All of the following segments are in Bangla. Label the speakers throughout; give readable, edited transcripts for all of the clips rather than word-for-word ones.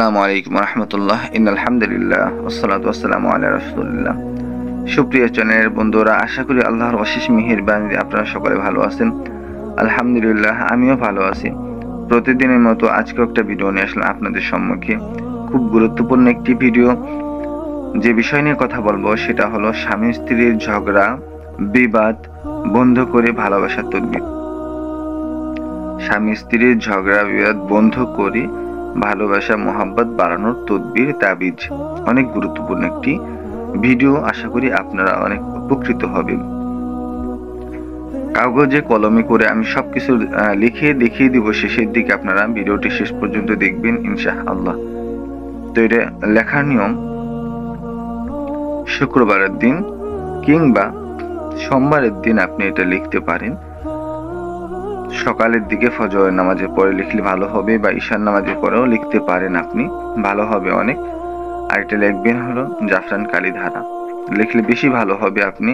Speaker 1: আসসালামু আলাইকুম রহমতুল্লাহ। ইনআলহামদুলিল্লাহ ওয়াসসালাতু ওয়াসসালামু আলা রাসূলিল্লাহ। সুপ্রিয় চ্যানেলের বন্ধুরা, আশা করি আল্লাহর অশেষ মেহেরবানিতে আপনারা সকলে ভালো আছেন। আলহামদুলিল্লাহ, আমিও ভালো আছি। প্রতিদিনের মতো আজকে একটা ভিডিও নিয়ে আসলাম আপনাদের সম্মুখে। খুব গুরুত্বপূর্ণ একটি ভিডিও। যে বিষয় নিয়ে কথা বলবো সেটা হলো স্বামী স্ত্রীর ঝগড়া বিবাদ বন্ধ করে ভালোবাসার তদবির। স্বামী স্ত্রীর ঝগড়া বিবাদ বন্ধ করে ভালোবাসা মোহাব্বত বাড়ানোর তদবির তাবিজ। অনেক গুরুত্বপূর্ণ একটি ভিডিও, আশা করি আপনারা অনেক উপকৃত হবেন। কাগজে কলমে করে আমি সবকিছু লিখে দেখিয়ে দিব, শেষের দিকে আপনারা ভিডিওটি শেষ পর্যন্ত দেখবেন ইনশাআল্লাহ। তো এটা লেখার নিয়ম, শুক্রবারের দিন কিংবা সোমবারের দিন আপনি এটা লিখতে পারেন। সকালের দিকে ফজরের নামাজের পরে লিখলে ভালো হবে, বা ঈশার নামাজের পরেও লিখতে পারেন আপনি, ভালো হবে অনেক। আর এটা লিখবেন হলো জাফরান কালি ধারা, লিখলে বেশি ভালো হবে। আপনি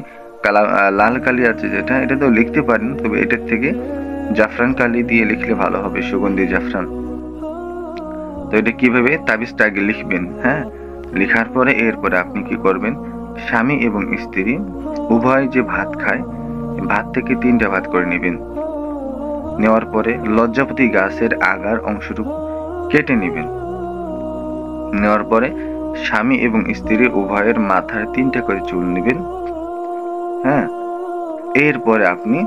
Speaker 1: লাল কালি আছে যেটা, এটা তো লিখতে পারেন, তবে এটার থেকে জাফরান কালি দিয়ে লিখলে ভালো হবে, সুগন্ধি জাফরান। তো এটা কিভাবে তাবিজটা আগে লিখবেন। হ্যাঁ, লেখার পরে এরপরে আপনি কি করবেন, স্বামী এবং স্ত্রী উভয় যে ভাত খায়, ভাত থেকে 3টা ভাত করে নেবেন। নেওয়ার পরে লজ্জাপতি গাছের আগার অংশটুকু কেটে নেবেন। নেওয়ার পরে স্বামী এবং স্ত্রী উভয়ের মাথায় 3টা করে চুল নেবেন। হ্যাঁ, এরপরে আপনি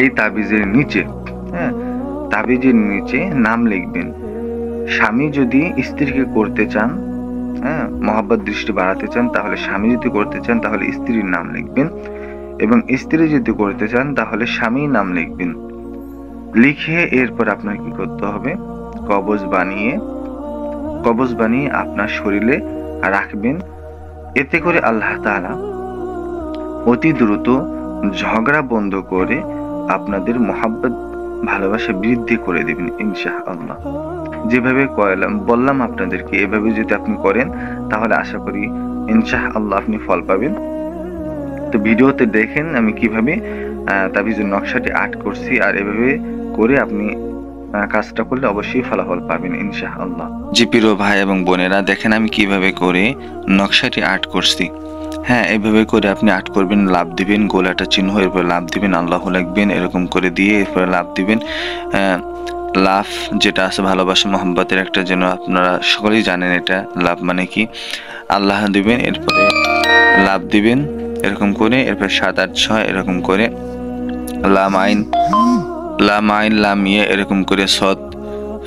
Speaker 1: এই তাবিজের নিচে, তাবিজের নিচে নাম লিখবেন। স্বামী যদি স্ত্রীকে করতে চান, মহব্বত দৃষ্টি বাড়াতে চান, তাহলে স্বামী যদি করতে চান তাহলে স্ত্রীর নাম লিখবেন, এবং স্ত্রী যদি করতে চান তাহলে স্বামীর নাম লিখবেন। লিখে এরপর আপনার কি করতে হবে, কবজ বানিয়ে আপনার শরীরে রাখবেন। এতে করে আল্লাহ তাআলা অতি দ্রুত ঝগড়া বন্ধ করে আপনাদের মহব্বত ভালোবাসা বৃদ্ধি করে দেবেন ইনশাআল্লাহ। যেভাবে বললাম আপনাদেরকে, এভাবে যদি আপনি করেন তাহলে আশা করি ইনশাআল্লাহ আপনি ফল পাবেন। তো ভিডিওতে দেখেন আমি কিভাবে তাবিজের নকশাটি আর্ট করছি, আর এভাবে করে আপনি কাজটা করলে অবশ্যই ফলাফল পাবেন ইনশাআল্লাহ। জি প্রিয় ভাই এবং বোনেরা, দেখেন আমি কিভাবে করে নকশাটি আর্ট করছি। হ্যাঁ, এইভাবে করে আপনি আর্ট করবেন, লাভ দিবেন, গোলাটা চিহ্ন, এরপর লাভ দিবেন, আল্লাহ লিখবেন, এরকম করে দিয়ে এরপরে লাভ দিবেন। লাভ যেটা আছে ভালোবাসা মোহাম্মতের একটা, যেন আপনারা সকলেই জানেন এটা লাভ মানে কি। আল্লাহ দিবেন, এরপরে লাভ দিবেন এরকম করে, এরপর 7 8 6 এরকম করে, লাম আইন লাম ইয়ে এরকম করে, সদ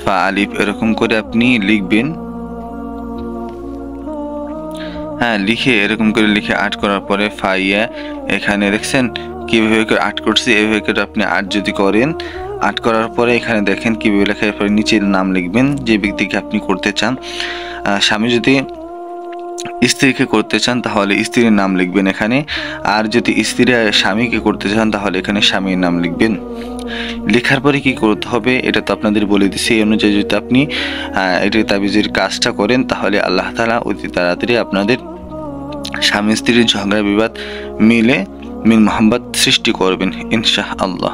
Speaker 1: ফা আলিফ এরকম করে আপনি লিখবেন। হ্যাঁ, এরকম করে লিখে আর্ট করার পরে ফাইয়া, এখানে দেখছেন কিভাবে করে আর্ট করছি, এভাবে করে আপনি আর্ট যদি করেন, আর্ট করার পরে এখানে দেখেন কিভাবে লেখা, এরপরে নিচের নাম লিখবেন যে ব্যক্তিকে আপনি করতে চান। স্বামী যদি স্ত্রীকে করতে চান তাহলে স্ত্রীর নাম লিখবেন এখানে, আর যদি স্ত্রী স্বামীকে করতে চান তাহলে এখানে স্বামীর নাম লিখবেন। লেখার পরে কি করতে হবে এটা তো আপনাদের বলে দিচ্ছি। এই অনুযায়ী যদি আপনি এটা তাবিজের কাজটা করেন তাহলে আল্লাহ তাআলা অতি তাড়াতাড়ি আপনাদের স্বামী স্ত্রীর ঝগড়া বিবাদ মিলে মিল মোহাম্মত সৃষ্টি করবেন ইনশাআল্লাহ।